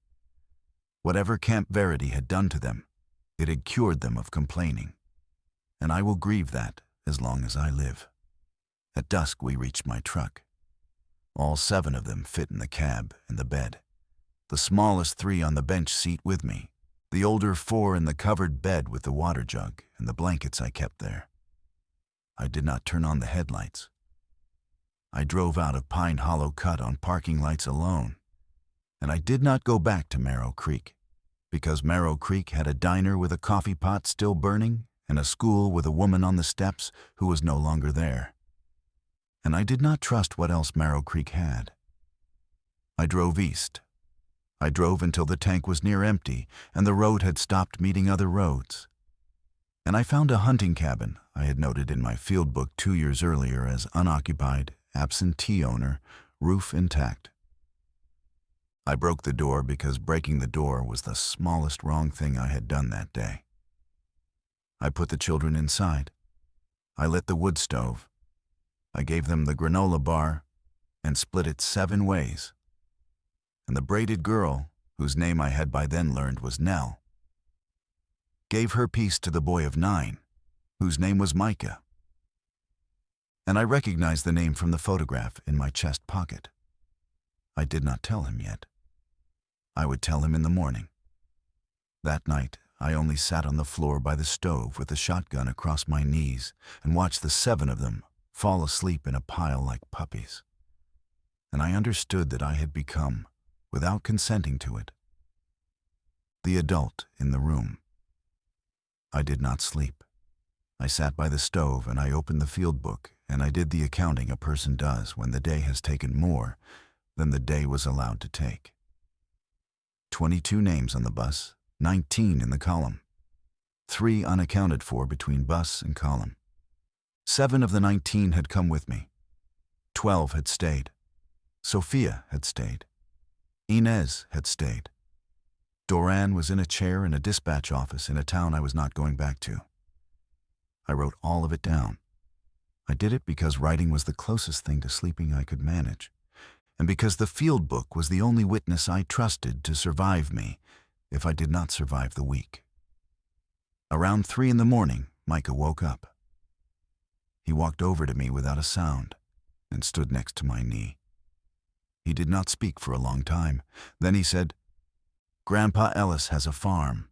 Whatever Camp Verity had done to them, it had cured them of complaining. And I will grieve that as long as I live. At dusk we reached my truck. All 7 of them fit in the cab and the bed. The smallest 3 on the bench seat with me. The older 4 in the covered bed with the water jug and the blankets I kept there. I did not turn on the headlights. I drove out of Pine Hollow Cut on parking lights alone. And I did not go back to Marrow Creek, because Marrow Creek had a diner with a coffee pot still burning and a school with a woman on the steps who was no longer there. And I did not trust what else Marrow Creek had. I drove east. I drove until the tank was near empty and the road had stopped meeting other roads. And I found a hunting cabin I had noted in my field book 2 years earlier as unoccupied, absentee owner, roof intact. I broke the door because breaking the door was the smallest wrong thing I had done that day. I put the children inside. I lit the wood stove. I gave them the granola bar and split it 7 ways. And the braided girl, whose name I had by then learned was Nell, gave her piece to the boy of 9, whose name was Micah. And I recognized the name from the photograph in my chest pocket. I did not tell him yet. I would tell him in the morning. That night, I only sat on the floor by the stove with the shotgun across my knees and watched the 7 of them fall asleep in a pile like puppies. And I understood that I had become, without consenting to it, the adult in the room. I did not sleep. I sat by the stove and I opened the field book and I did the accounting a person does when the day has taken more than the day was allowed to take. 22 names on the bus, 19 in the column. 3 unaccounted for between bus and column. 7 of the 19 had come with me. 12 had stayed. Sophia had stayed. Inez had stayed. Doran was in a chair in a dispatch office in a town I was not going back to. I wrote all of it down. I did it because writing was the closest thing to sleeping I could manage, and because the field book was the only witness I trusted to survive me if I did not survive the week. Around 3 in the morning, Micah woke up. He walked over to me without a sound and stood next to my knee. He did not speak for a long time. Then he said, "Grandpa Ellis has a farm."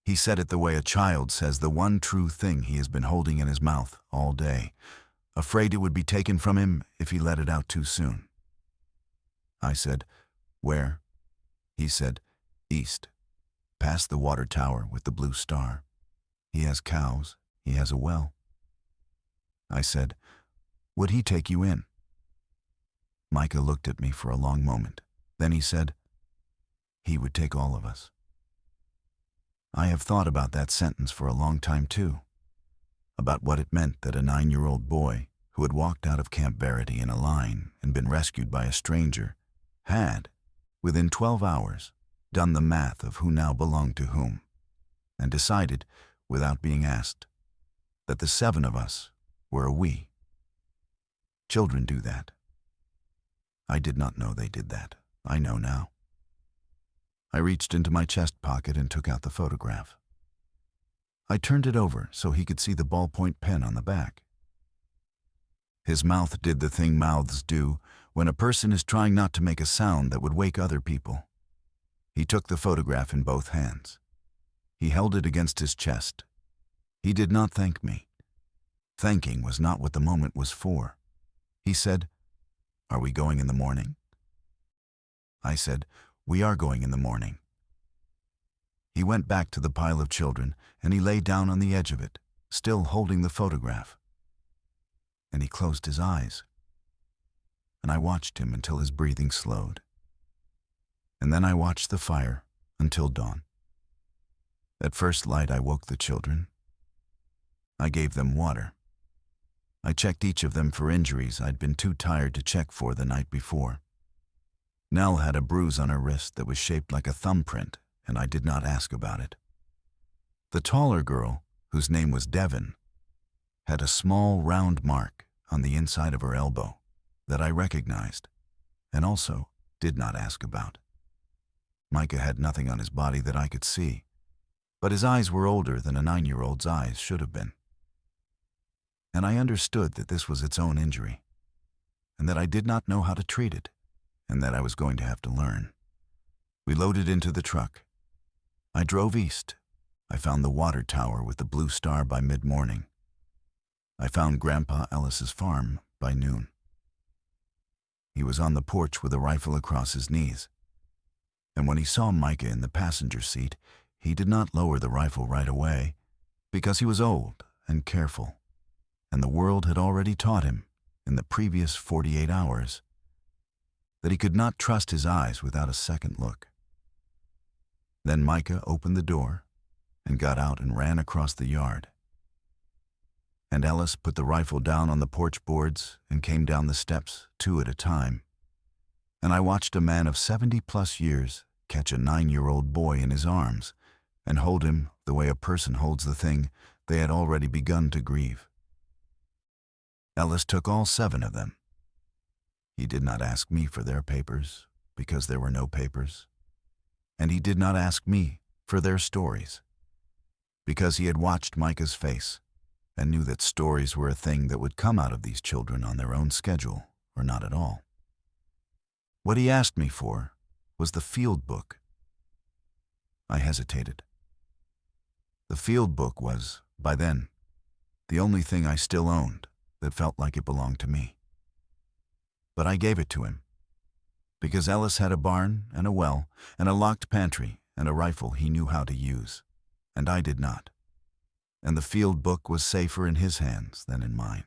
He said it the way a child says the one true thing he has been holding in his mouth all day, afraid it would be taken from him if he let it out too soon. I said, "Where?" He said, "East, past the water tower with the blue star. He has cows. He has a well." I said, "Would he take you in?" Micah looked at me for a long moment. Then he said, "He would take all of us." I have thought about that sentence for a long time too, about what it meant that a 9-year-old boy who had walked out of Camp Verity in a line and been rescued by a stranger had, within 12 hours, done the math of who now belonged to whom, and decided, without being asked, that the 7 of us were a we. Children do that. I did not know they did that. I know now. I reached into my chest pocket and took out the photograph. I turned it over so he could see the ballpoint pen on the back. His mouth did the thing mouths do when a person is trying not to make a sound that would wake other people. He took the photograph in both hands. He held it against his chest. He did not thank me. Thanking was not what the moment was for. He said, "Are we going in the morning?" I said, "We are going in the morning." He went back to the pile of children, and he lay down on the edge of it, still holding the photograph. And he closed his eyes. And I watched him until his breathing slowed. And then I watched the fire until dawn. At first light, I woke the children. I gave them water. I checked each of them for injuries I'd been too tired to check for the night before. Nell had a bruise on her wrist that was shaped like a thumbprint, and I did not ask about it. The taller girl, whose name was Devon, had a small round mark on the inside of her elbow that I recognized, and also did not ask about. Micah had nothing on his body that I could see, but his eyes were older than a 9-year-old's eyes should have been. And I understood that this was its own injury, and that I did not know how to treat it, and that I was going to have to learn. We loaded into the truck. I drove east. I found the water tower with the blue star by mid-morning. I found Grandpa Ellis's farm by noon. He was on the porch with a rifle across his knees. And when he saw Micah in the passenger seat, he did not lower the rifle right away, because he was old and careful, and the world had already taught him, in the previous 48 hours, that he could not trust his eyes without a second look. Then Micah opened the door and got out and ran across the yard. And Ellis put the rifle down on the porch boards and came down the steps 2 at a time. And I watched a man of 70+ years catch a 9-year-old boy in his arms and hold him the way a person holds the thing they had already begun to grieve. Ellis took all 7 of them. He did not ask me for their papers, because there were no papers. And he did not ask me for their stories, because he had watched Micah's face and knew that stories were a thing that would come out of these children on their own schedule, or not at all. What he asked me for was the field book. I hesitated. The field book was, by then, the only thing I still owned that felt like it belonged to me. But I gave it to him, because Ellis had a barn and a well and a locked pantry and a rifle he knew how to use, and I did not. And the field book was safer in his hands than in mine.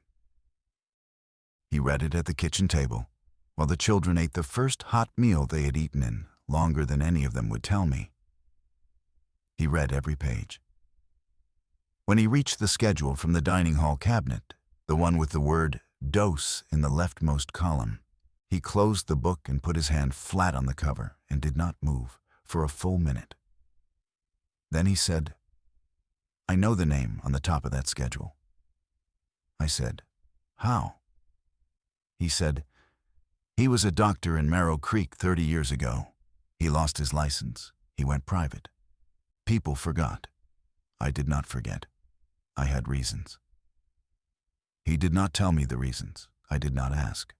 He read it at the kitchen table, while the children ate the first hot meal they had eaten in longer than any of them would tell me. He read every page. When he reached the schedule from the dining hall cabinet, the one with the word "dose" in the leftmost column, he closed the book and put his hand flat on the cover and did not move for a full minute. Then he said, I know the name on the top of that schedule. I said, how? He said, he was a doctor in Marrow Creek 30 years ago. He lost his license. He went private. People forgot. I did not forget. I had reasons. He did not tell me the reasons. I did not ask.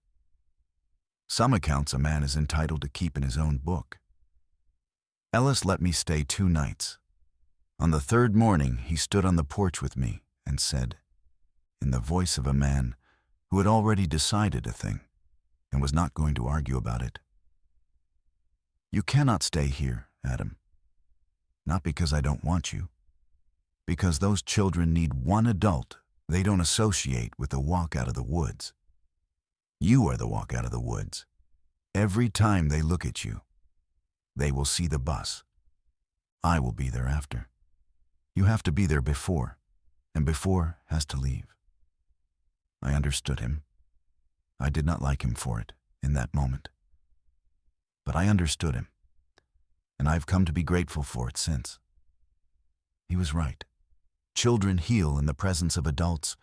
Some accounts a man is entitled to keep in his own book. Ellis let me stay 2 nights. On the 3rd morning, he stood on the porch with me and said, in the voice of a man who had already decided a thing and was not going to argue about it, "You cannot stay here, Adam. Not because I don't want you. Because those children need one adult they don't associate with the walk out of the woods. You are the walk out of the woods. Every time they look at you, they will see the bus. I will be there after. You have to be there before, and before has to leave." I understood him. I did not like him for it in that moment. But I understood him, and I've come to be grateful for it since. He was right. Children heal in the presence of adults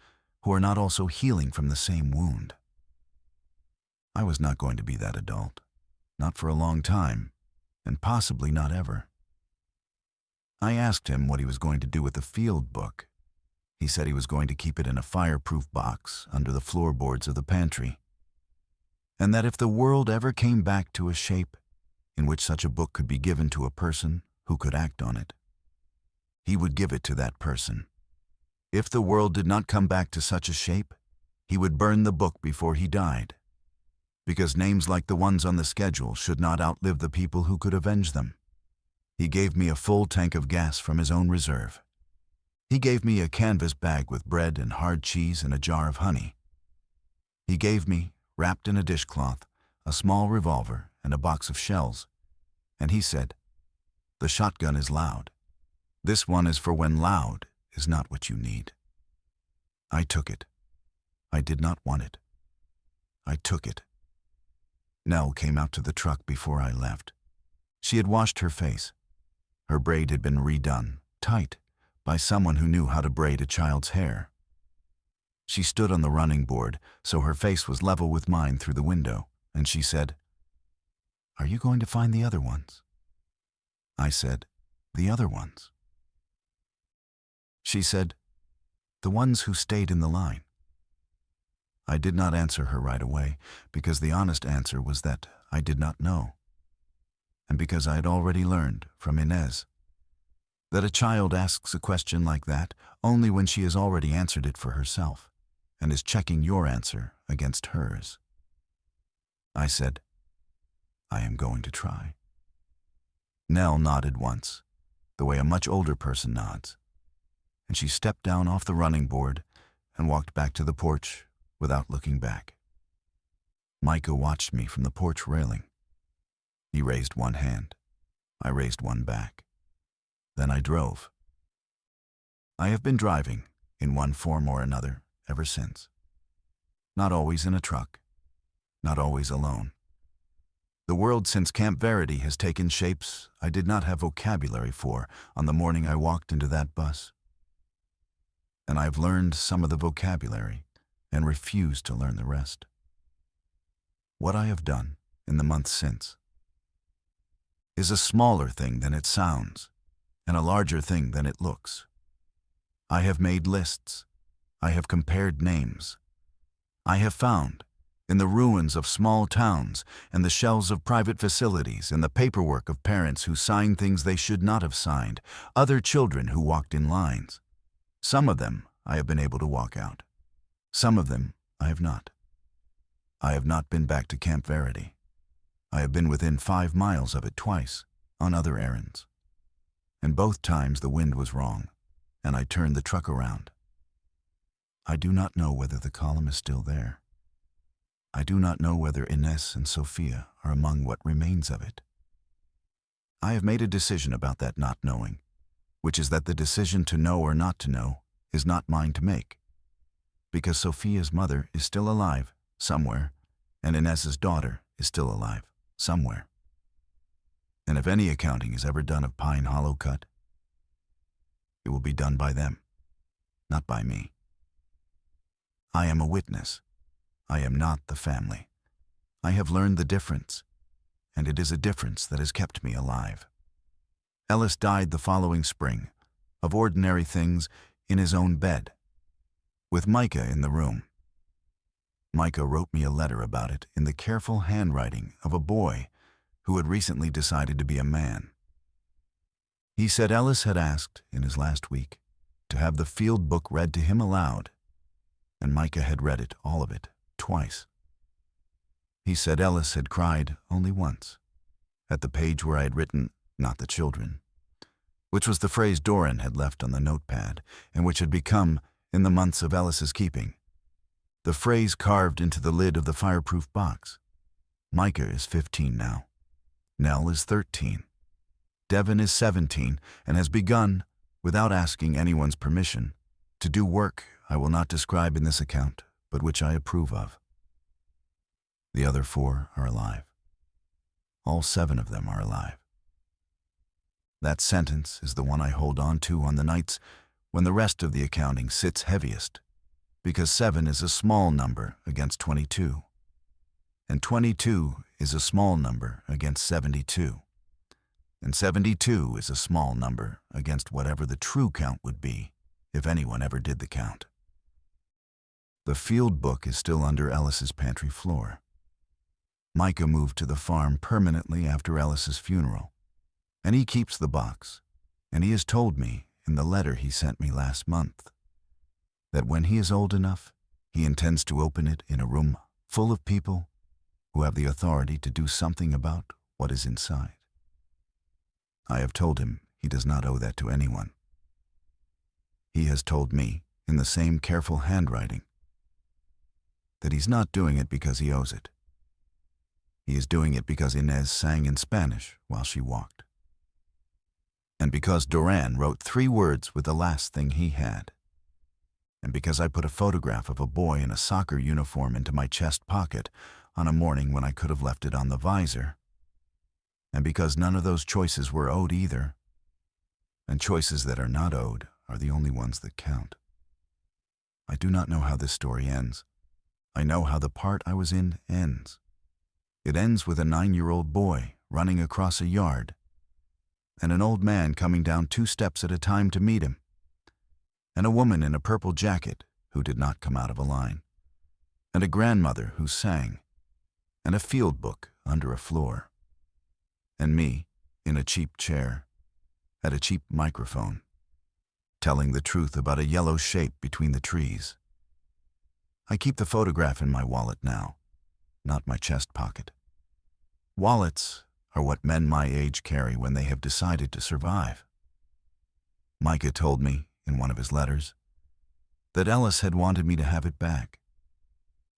who are not also healing from the same wound. I was not going to be that adult, not for a long time, and possibly not ever. I asked him what he was going to do with the field book. He said he was going to keep it in a fireproof box under the floorboards of the pantry, and that if the world ever came back to a shape in which such a book could be given to a person who could act on it, he would give it to that person. If the world did not come back to such a shape, he would burn the book before he died, because names like the ones on the schedule should not outlive the people who could avenge them. He gave me a full tank of gas from his own reserve. He gave me a canvas bag with bread and hard cheese and a jar of honey. He gave me, wrapped in a dishcloth, a small revolver and a box of shells, and he said, "The shotgun is loud. This one is for when loud is not what you need." I took it. I did not want it. I took it. Nell came out to the truck before I left. She had washed her face. Her braid had been redone, tight, by someone who knew how to braid a child's hair. She stood on the running board, so her face was level with mine through the window, and she said, "Are you going to find the other ones?" I said, "The other ones?" She said, "The ones who stayed in the line." I did not answer her right away, because the honest answer was that I did not know, and because I had already learned from Inez that a child asks a question like that only when she has already answered it for herself and is checking your answer against hers. I said, "I am going to try." Nell nodded once, the way a much older person nods, and she stepped down off the running board and walked back to the porch without looking back. Micah watched me from the porch railing. He raised one hand. I raised one back. Then I drove. I have been driving, in one form or another, ever since. Not always in a truck. Not always alone. The world since Camp Verity has taken shapes I did not have vocabulary for on the morning I walked into that bus. And I've learned some of the vocabulary and refused to learn the rest. What I have done in the months since is a smaller thing than it sounds and a larger thing than it looks. I have made lists. I have compared names. I have found, in the ruins of small towns and the shells of private facilities and the paperwork of parents who signed things they should not have signed, other children who walked in lines. Some of them I have been able to walk out. Some of them I have not. I have not been back to Camp Verity. I have been within 5 miles of it twice, on other errands. And both times the wind was wrong, and I turned the truck around. I do not know whether the column is still there. I do not know whether Ines and Sophia are among what remains of it. I have made a decision about that not knowing, which is that the decision to know or not to know is not mine to make, because Sophia's mother is still alive somewhere, and Ines's daughter is still alive somewhere. And if any accounting is ever done of Pine Hollow Cut, it will be done by them, not by me. I am a witness. I am not the family. I have learned the difference, and it is a difference that has kept me alive. Ellis died the following spring, of ordinary things, in his own bed, with Micah in the room. Micah wrote me a letter about it in the careful handwriting of a boy who had recently decided to be a man. He said Ellis had asked, in his last week, to have the field book read to him aloud, and Micah had read it, all of it, twice. He said Ellis had cried only once, at the page where I had written, "Not the children," which was the phrase Doran had left on the notepad, and which had become, in the months of Ellis's keeping, the phrase carved into the lid of the fireproof box. Micah is 15 now. Nell is 13. Devin is 17 and has begun, without asking anyone's permission, to do work I will not describe in this account, but which I approve of. The other 4 are alive. All 7 of them are alive. That sentence is the one I hold on to on the nights when the rest of the accounting sits heaviest, because 7 is a small number against 22, and 22 is a small number against 72, and 72 is a small number against whatever the true count would be if anyone ever did the count. The field book is still under Ellis's pantry floor. Micah moved to the farm permanently after Ellis's funeral, and he keeps the box, and he has told me in the letter he sent me last month that when he is old enough, he intends to open it in a room full of people who have the authority to do something about what is inside. I have told him he does not owe that to anyone. He has told me, in the same careful handwriting, that he's not doing it because he owes it. He is doing it because Inez sang in Spanish while she walked, and because Doran wrote 3 words with the last thing he had, and because I put a photograph of a boy in a soccer uniform into my chest pocket on a morning when I could have left it on the visor, and because none of those choices were owed either, and choices that are not owed are the only ones that count. I do not know how this story ends. I know how the part I was in ends. It ends with a 9-year-old boy running across a yard, and an old man coming down 2 steps at a time to meet him, and a woman in a purple jacket who did not come out of a line, and a grandmother who sang, and a field book under a floor, and me in a cheap chair, at a cheap microphone, telling the truth about a yellow shape between the trees. I keep the photograph in my wallet now, not my chest pocket. Wallets are what men my age carry when they have decided to survive. Micah told me, in one of his letters, that Ellis had wanted me to have it back,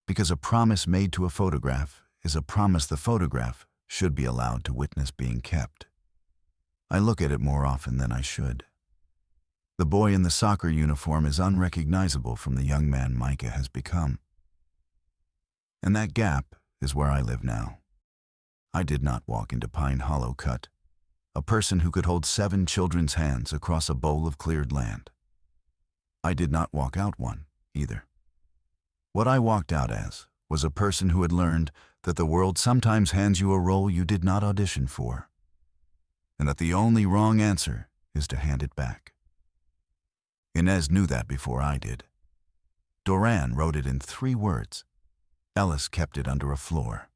because a promise made to a photograph is a promise the photograph should be allowed to witness being kept. I look at it more often than I should. The boy in the soccer uniform is unrecognizable from the young man Micah has become. And that gap is where I live now. I did not walk into Pine Hollow Cut, a person who could hold 7 children's hands across a bowl of cleared land. I did not walk out one, either. What I walked out as was a person who had learned that the world sometimes hands you a role you did not audition for, and that the only wrong answer is to hand it back. Inez knew that before I did. Doran wrote it in 3 words. Ellis kept it under a floor.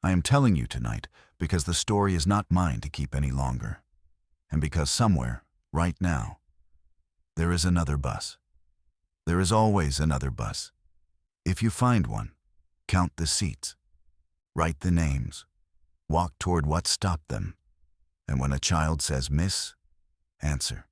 I am telling you tonight because the story is not mine to keep any longer, and because somewhere, right now, there is another bus. There is always another bus. If you find one, count the seats, write the names, walk toward what stopped them, and when a child says miss, answer.